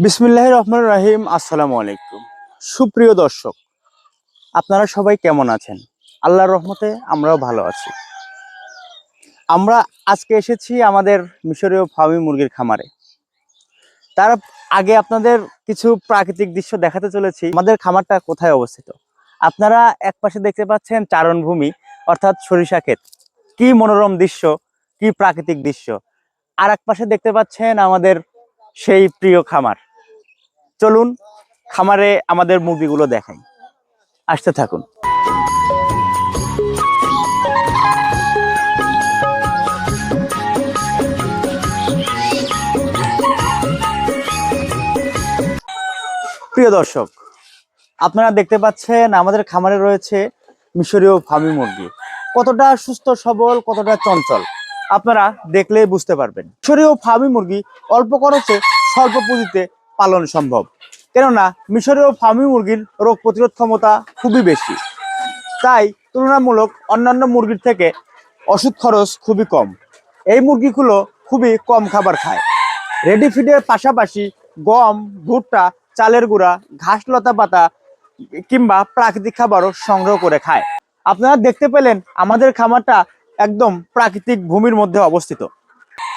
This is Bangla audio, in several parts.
বিসমিল্লাহির রহমানির রহিম। আসসালামু আলাইকুম। সুপ্রিয় দর্শক, আপনারা সবাই কেমন আছেন? আল্লাহর রহমতে আমরাও ভালো আছি। আমরা আজকে এসেছি আমাদের মিশরীয় ফার্মি মুরগির খামারে। তার আগে আপনাদের কিছু প্রাকৃতিক দৃশ্য দেখাতে চলেছি। আমাদের খামারটা কোথায় অবস্থিত? আপনারা এক পাশে দেখতে পাচ্ছেন চারণভূমি, অর্থাৎ সরিষা ক্ষেত। কি মনোরম দৃশ্য, কি প্রাকৃতিক দৃশ্য। আর এক পাশে দেখতে পাচ্ছেন আমাদের সেই প্রিয় খামার। চলুন খামারে আমাদের মুরগিগুলো দেখাই, আসতে থাকুন। প্রিয় দর্শক, আপনারা দেখতে পাচ্ছেন আমাদের খামারে রয়েছে মিশরীয় ফার্মি মুরগি। কতটা সুস্থ সবল, কতটা চঞ্চল, আপনারা দেখলেই বুঝতে পারবেন। মিশরীয় ফার্মি মুরগি অল্প খরচে স্বল্প পুঁজিতে পালন সম্ভব, কেননা মিশরীয় ফার্মি মুরগির রোগ প্রতিরোধ ক্ষমতা খুবই বেশি। তাই তুলনামূলক অন্যান্য মুরগির থেকে ওষুধ খরচ খুবই কম। এই মুরগিগুলো খুবই কম খাবার খায়। রেডি ফিডের পাশাপাশি গম, ভুট্টা, চালের গুঁড়া, ঘাস, লতা পাতা কিংবা প্রাকৃতিক খাবারও সংগ্রহ করে খায়। আপনারা দেখতে পেলেন আমাদের খামারটা একদম প্রাকৃতিক ভূমির মধ্যে অবস্থিত।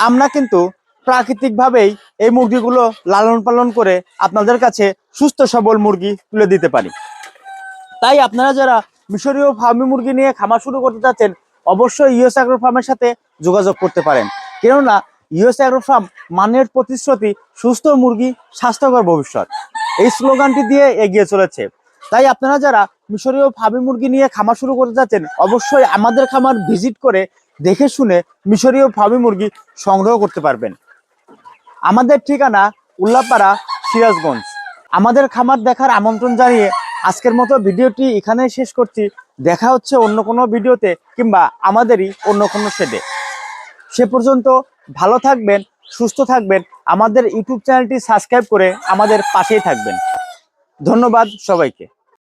আমরা কিন্তু প্রাকৃতিকভাবেই এই মুরগিগুলো লালন পালন করে আপনাদের কাছে সুস্থ সবল মুরগি তুলে দিতে পারি। তাই আপনারা যারা মিশরীয় ফার্মি মুরগি নিয়ে খামার শুরু করতে চাচ্ছেন, অবশ্যই ইউএস অ্যাগ্রো ফার্মের সাথে যোগাযোগ করতে পারেন। কেননা ইউএস অ্যাগ্রো ফার্ম মানের প্রতিশ্রুতি, সুস্থ মুরগি, স্বাস্থ্যকর ভবিষ্যৎ, এই স্লোগানটি দিয়ে এগিয়ে চলেছে। তাই আপনারা যারা মিশরীয় ফার্মি মুরগি নিয়ে খামার শুরু করতে চাচ্ছেন, অবশ্যই আমাদের খামার ভিজিট করে দেখে শুনে মিশরীয় ফার্মি মুরগি সংগ্রহ করতে পারবেন। আমাদের ঠিকানা উল্লাপাড়া, সিরাজগঞ্জ। আমাদের খামার দেখার আমন্ত্রণ জানিয়ে আজকের মতো ভিডিওটি এখানেই শেষ করছি। দেখা হচ্ছে অন্য কোনো ভিডিওতে কিংবা আমাদেরই অন্য কোনো শেডে। সে পর্যন্ত ভালো থাকবেন, সুস্থ থাকবেন। আমাদের ইউটিউব চ্যানেলটি সাবস্ক্রাইব করে আমাদের পাশেই থাকবেন। ধন্যবাদ সবাইকে।